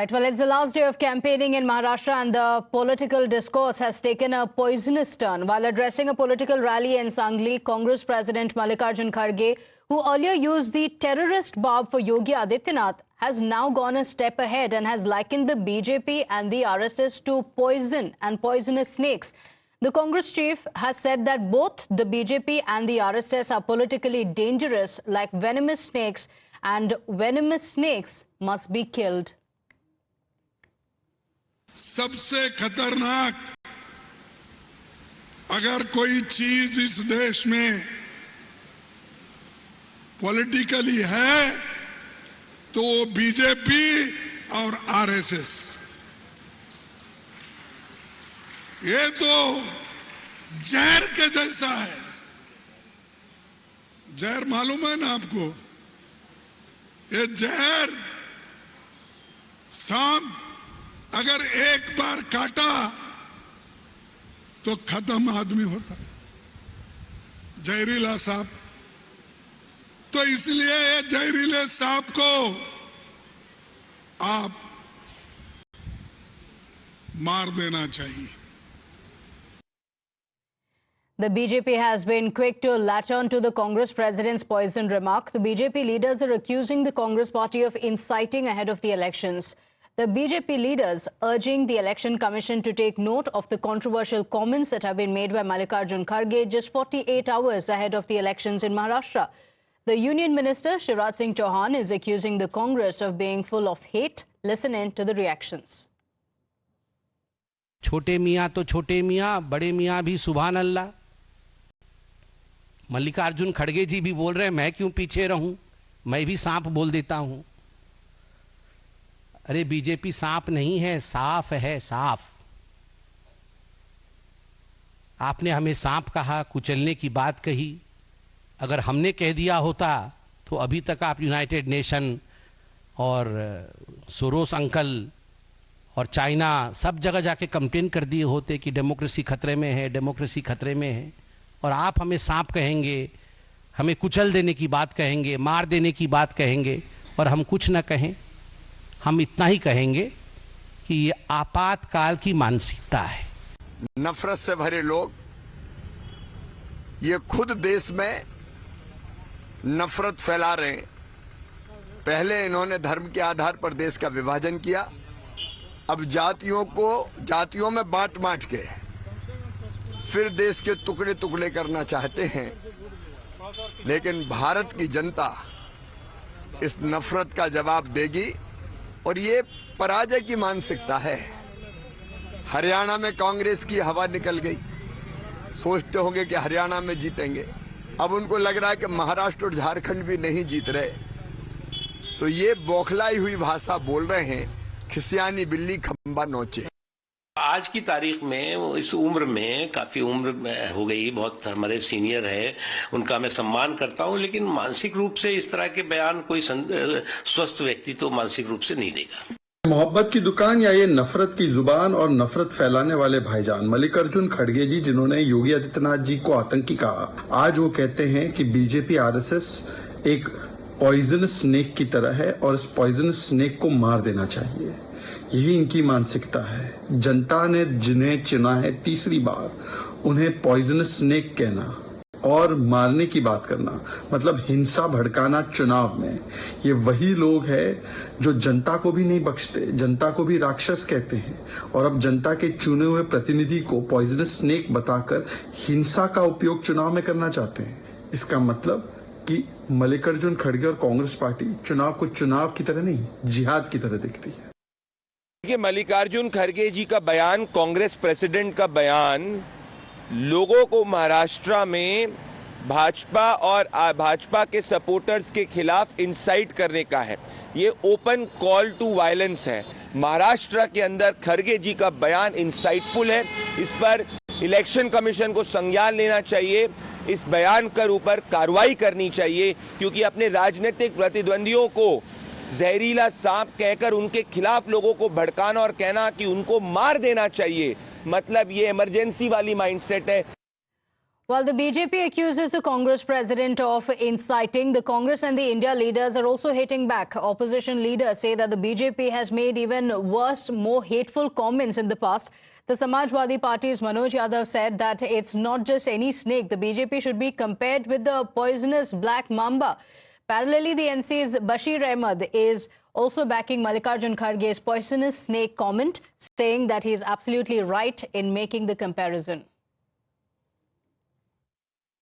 Right, well, it's the last day of campaigning in Maharashtra and the political discourse has taken a poisonous turn. While addressing a political rally in Sangli, Congress President Mallikarjun Kharge, who earlier used the terrorist barb for Yogi Adityanath, has now gone a step ahead and has likened the BJP and the RSS to poison and poisonous snakes. The Congress chief has said that both the BJP and the RSS are politically dangerous like venomous snakes, and venomous snakes must be killed. सबसे खतरनाक अगर कोई चीज इस देश में politically है तो बीजेपी और आरएसएस। ये तो जहर के जैसा है। जहर मालूम है ना आपको? ये जहर सांप अगर एक बार काटा तो खत्म आदमी होता है, जहरीला सांप। तो इसलिए ये जहरीले सांप को आप मार देना चाहिए। The BJP has been quick to latch on to the Congress president's poison remark. The BJP leaders are accusing the Congress party of inciting ahead of the elections. The BJP leaders urging the Election Commission to take note of the controversial comments that have been made by Mallikarjun Kharge just 48 hours ahead of the elections in Maharashtra. The Union Minister Shivraj Singh Chauhan is accusing the Congress of being full of hate. Listen in to the reactions. छोटे मियाँ तो छोटे मियाँ, बड़े मियाँ भी सुभान अल्लाह। मल्लिकार्जुन खड़गे जी भी बोल रहे हैं मैं क्यों पीछे रहूं, मैं भी सांप बोल देता हूं। अरे बीजेपी सांप नहीं है, साफ है, साफ। आपने हमें सांप कहा, कुचलने की बात कही। अगर हमने कह दिया होता तो अभी तक आप यूनाइटेड नेशन और सोरोस अंकल और चाइना सब जगह जाके कंप्लेन कर दिए होते कि डेमोक्रेसी खतरे में है, डेमोक्रेसी खतरे में है। और आप हमें सांप कहेंगे, हमें कुचल देने की बात कहेंगे, मार देने की बात कहेंगे, और हम कुछ न कहें। हम इतना ही कहेंगे कि ये आपातकाल की मानसिकता है। नफरत से भरे लोग ये खुद देश में नफरत फैला रहे हैं। पहले इन्होंने धर्म के आधार पर देश का विभाजन किया, अब जातियों में बांट बांट के फिर देश के टुकड़े टुकड़े करना चाहते हैं। लेकिन भारत की जनता इस नफरत का जवाब देगी और ये पराजय की मानसिकता है। हरियाणा में कांग्रेस की हवा निकल गई, सोचते होंगे कि हरियाणा में जीतेंगे। अब उनको लग रहा है कि महाराष्ट्र और झारखंड भी नहीं जीत रहे, तो ये बौखलाई हुई भाषा बोल रहे हैं, खिसियानी बिल्ली खंबा नोचे। आज की तारीख में इस उम्र में काफी उम्र हो गई, बहुत हमारे सीनियर है, उनका मैं सम्मान करता हूं, लेकिन मानसिक रूप से इस तरह के बयान कोई स्वस्थ व्यक्ति तो मानसिक रूप से नहीं देगा। मोहब्बत की दुकान या ये नफरत की जुबान और नफरत फैलाने वाले भाईजान मल्लिकार्जुन खड़गे जी, जिन्होंने योगी आदित्यनाथ जी को आतंकी कहा, आज वो कहते हैं कि बीजेपी आरएसएस एक पॉइजनस स्नेक की तरह है और इस पॉइजनस स्नेक को मार देना चाहिए। यही इनकी मानसिकता है। जनता ने जिन्हें चुना है तीसरी बार, उन्हें पॉइजनस स्नेक कहना और मारने की बात करना मतलब हिंसा भड़काना चुनाव में, ये वही लोग हैं जो जनता को भी नहीं बख्शते, जनता को भी राक्षस कहते हैं और अब जनता के चुने हुए प्रतिनिधि को पॉइजनस स्नेक बताकर हिंसा का उपयोग चुनाव में करना चाहते हैं। इसका मतलब कि मल्लिकार्जुन खड़गे और कांग्रेस पार्टी चुनाव को चुनाव की तरह नहीं, जिहाद की तरह देखती है। देखिए, मल्लिकार्जुन खड़गे जी का बयान, कांग्रेस प्रेसिडेंट का बयान लोगों को महाराष्ट्र में भाजपा और भाजपा के सपोर्टर्स के खिलाफ इंसाइट करने का है। ये ओपन कॉल टू वायलेंस है। महाराष्ट्र के अंदर खड़गे जी का बयान इंसाइटफुल है। इस पर इलेक्शन कमीशन को संज्ञान लेना चाहिए, इस बयान कर ऊपर कार्रवाई करनी चाहिए, क्योंकि अपने राजनीतिक प्रतिद्वंदियों को जहरीला सांप कहकर उनके खिलाफ लोगों को भड़काना और कहना कि उनको मार देना चाहिए, मतलब ये इमरजेंसी वाली माइंडसेट है। While the BJP accuses the Congress president of inciting, the Congress and the India leaders are also hitting back. Opposition leaders say that the BJP has made even worse, more hateful comments in the past. The Samajwadi Party's Manoj Yadav said that it's not just any snake. The BJP should be compared with the poisonous black mamba. Parallelly, the NC's Bashir Ahmed is also backing Mallikarjun Kharge's poisonous snake comment, saying that he is absolutely right in making the comparison.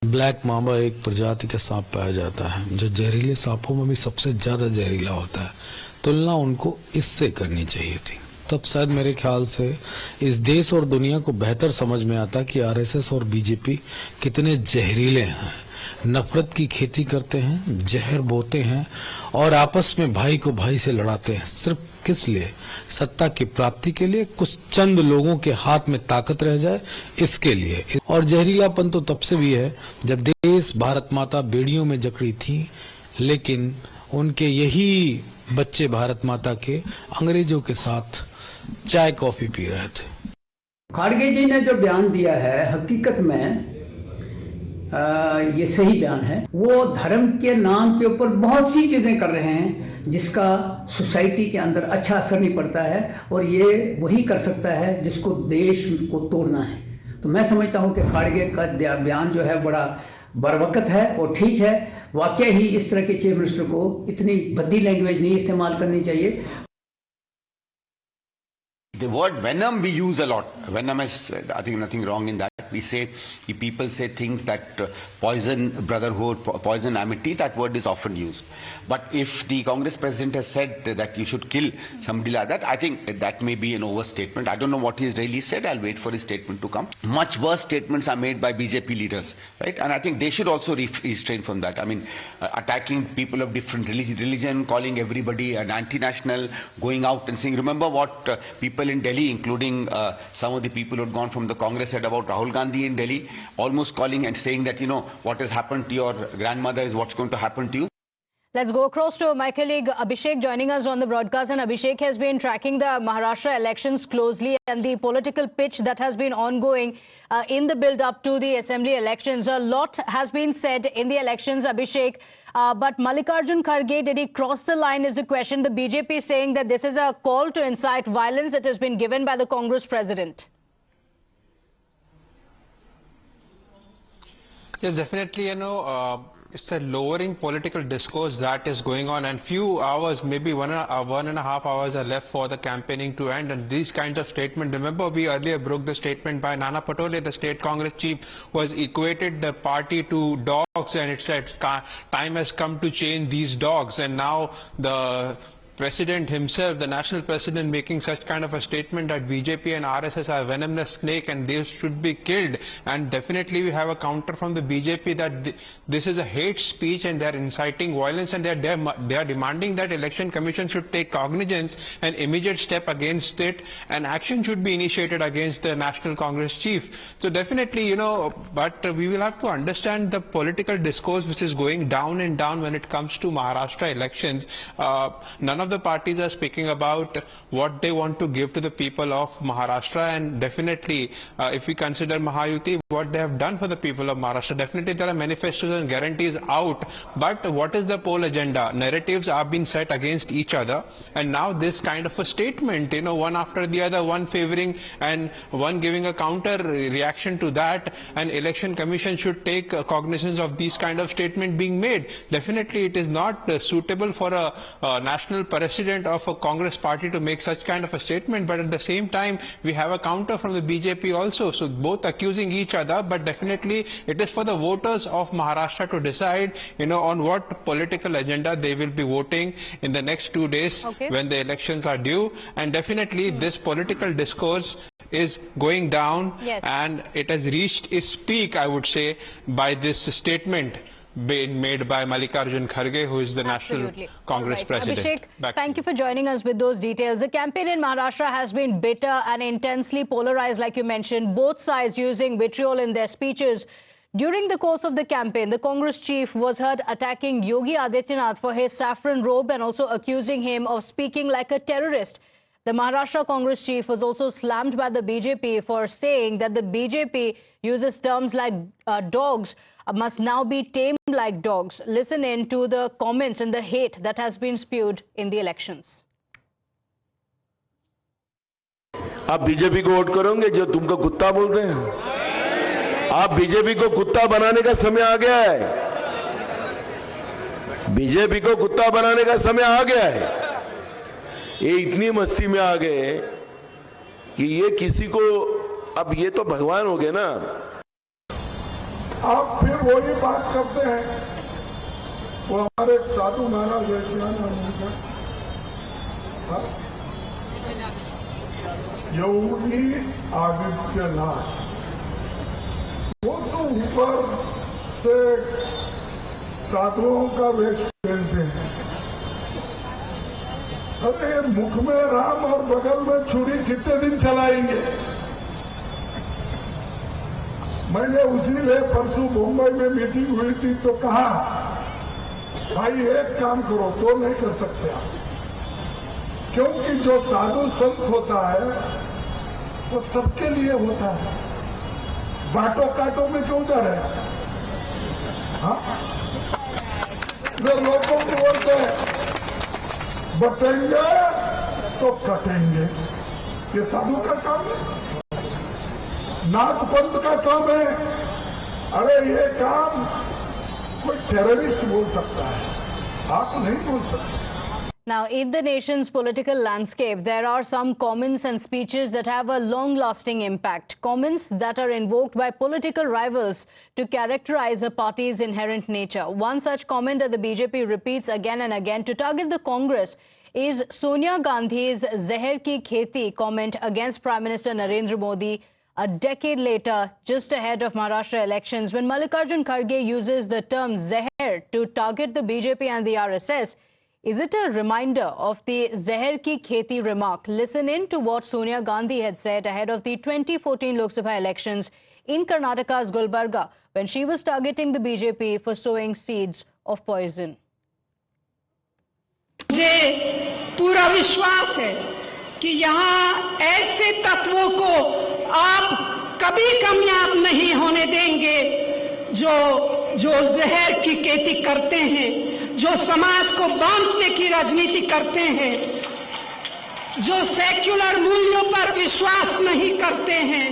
Black mamba एक प्रजाति का सांप पाया जाता है जो जहरीले सांपों में भी सबसे ज्यादा जहरीला होता है। तुलना उनको इससे करनी चाहिए थी, तब शायद मेरे ख्याल से इस देश और दुनिया को बेहतर समझ में आता कि आरएसएस और बीजेपी कितने जहरीले हैं, नफरत की खेती करते हैं, जहर बोते हैं और आपस में भाई को भाई से लड़ाते हैं। सिर्फ किस लिए? सत्ता की प्राप्ति के लिए, कुछ चंद लोगों के हाथ में ताकत रह जाए इसके लिए। और जहरीलापन तो तब से भी है जब देश भारत माता बेड़ियों में जकड़ी थी, लेकिन उनके यही बच्चे भारत माता के अंग्रेजों के साथ चाय कॉफी पी रहे थे। खाड़गे जी ने जो बयान दिया है हकीकत में ये सही बयान है। वो धर्म के नाम के ऊपर बहुत सी चीजें कर रहे हैं जिसका सोसाइटी के अंदर अच्छा असर नहीं पड़ता है, और ये वही कर सकता है जिसको देश को तोड़ना है। तो मैं समझता हूं कि खाड़गे का बयान जो है बड़ा बरवकत है और ठीक है। वाकई ही इस तरह के चीफ मिनिस्टर को इतनी भद्दी लैंग्वेज नहीं इस्तेमाल करनी चाहिए। The word venom we use a lot. Venom is, I think, nothing wrong in that. We say, if people say things that poison brotherhood, poison amity, that word is often used. But if the Congress president has said that you should kill somebody like that, I think that may be an overstatement. I don't know what he's really said. I'll wait for his statement to come. Much worse statements are made by BJP leaders, right? And I think they should also restrain from that. I mean, attacking people of different religion, calling everybody an anti-national, going out and saying, remember what people in Delhi, including some of the people who had gone from the Congress, said about Rahul Gandhi in Delhi, almost calling and saying that, you know, what has happened to your grandmother is what's going to happen to you. Let's go across to my colleague Abhishek joining us on the broadcast. And Abhishek has been tracking the Maharashtra elections closely and the political pitch that has been ongoing in the build-up to the assembly elections. A lot has been said in the elections, Abhishek. But Mallikarjun Kharge, did he cross the line is the question. The BJP is saying that this is a call to incite violence that has been given by the Congress president. Yes, definitely, you know, it's a lowering political discourse that is going on, and few hours, maybe one and a half hours are left for the campaigning to end. And these kinds of statements, remember we earlier broke the statement by Nana Patole, the state Congress chief, was equated the party to dogs, and it said time has come to change these dogs. And now the president himself, the national president, making such kind of a statement that BJP and RSS are venomous snake and they should be killed. And definitely we have a counter from the BJP that this is a hate speech and they are inciting violence, and they are demanding that election commission should take cognizance and immediate step against it, and action should be initiated against the National Congress chief. So definitely, you know, but we will have to understand the political discourse which is going down and down when it comes to Maharashtra elections. None of the parties are speaking about what they want to give to the people of Maharashtra, and definitely if we consider Mahayuti, what they have done for the people of Maharashtra, definitely there are manifestos and guarantees out, but what is the poll agenda? Narratives are being set against each other, and now this kind of a statement, you know, one after the other, one favoring and one giving a counter reaction to that, and election commission should take cognizance of these kind of statement being made. Definitely it is not suitable for a national president of a Congress party to make such kind of a statement, but at the same time we have a counter from the BJP also, so both accusing each other. But definitely it is for the voters of Maharashtra to decide, you know, on what political agenda they will be voting in the next 2 days when the elections are due. And definitely this political discourse is going down, and it has reached its peak, I would say, by this statement being made by Mallikarjun Kharge, who is the National Congress president. Abhishek, thank you for joining us with those details. The campaign in Maharashtra has been bitter and intensely polarized, like you mentioned, both sides using vitriol in their speeches. During the course of the campaign, the Congress chief was heard attacking Yogi Adityanath for his saffron robe and also accusing him of speaking like a terrorist. The Maharashtra Congress chief was also slammed by the BJP for saying that the BJP uses terms like dogs must now be tamed like dogs. Listen in to the comments and the hate that has been spewed in the elections. आप BJP को vote करोगे जो तुमको कुत्ता बोलते हैं? आप BJP को कुत्ता बनाने का समय आ गया है। बीजेपी को कुत्ता बनाने का समय आ गया है। ये इतनी मस्ती में आ गए कि ये किसी को, अब ये तो भगवान हो गए ना। आप फिर वही बात करते हैं। वो हमारे एक साधु महाराज योगी आदित्यनाथ, वो तो ऊपर से साधुओं का वेश पहनते हैं। अरे मुख में राम और बगल में छुरी कितने दिन चलाएंगे? मैंने उसी लिए परसों मुंबई में मीटिंग हुई थी तो कहा, भाई एक काम करो, तो नहीं कर सकते आप, क्योंकि जो साधु संत होता है वो सबके लिए होता है। बाटो काटो में क्यों जा रहे हैं? हाँ, जो लोगों को बोलते हैं बटेंगे तो कटेंगे, ये साधु का काम है, नाथ पंथ का काम है। अरे ये काम कोई टेररिस्ट बोल सकता है, आप नहीं बोल सकते। Now, in the nation's political landscape, there are some comments and speeches that have a long-lasting impact. Comments that are invoked by political rivals to characterize a party's inherent nature. One such comment that the BJP repeats again and again to target the Congress is Sonia Gandhi's "Zehar ki kheti" comment against Prime Minister Narendra Modi a decade later, just ahead of Maharashtra elections, when Mallikarjun Kharge uses the term "Zehar" to target the BJP and the RSS. Is it a reminder of the "Zehar ki kheti" remark? Listen in to what Sonia Gandhi had said ahead of the 2014 Lok Sabha elections in Karnataka's Gulbarga, when she was targeting the BJP for sowing seeds of poison. मुझे पूरा विश्वास है कि यहाँ ऐसे तत्वों को आप कभी कामयाब नहीं होने देंगे जो जहर की खेती करते हैं, जो समाज को बांटने की राजनीति करते हैं, जो सेक्युलर मूल्यों पर विश्वास नहीं करते हैं,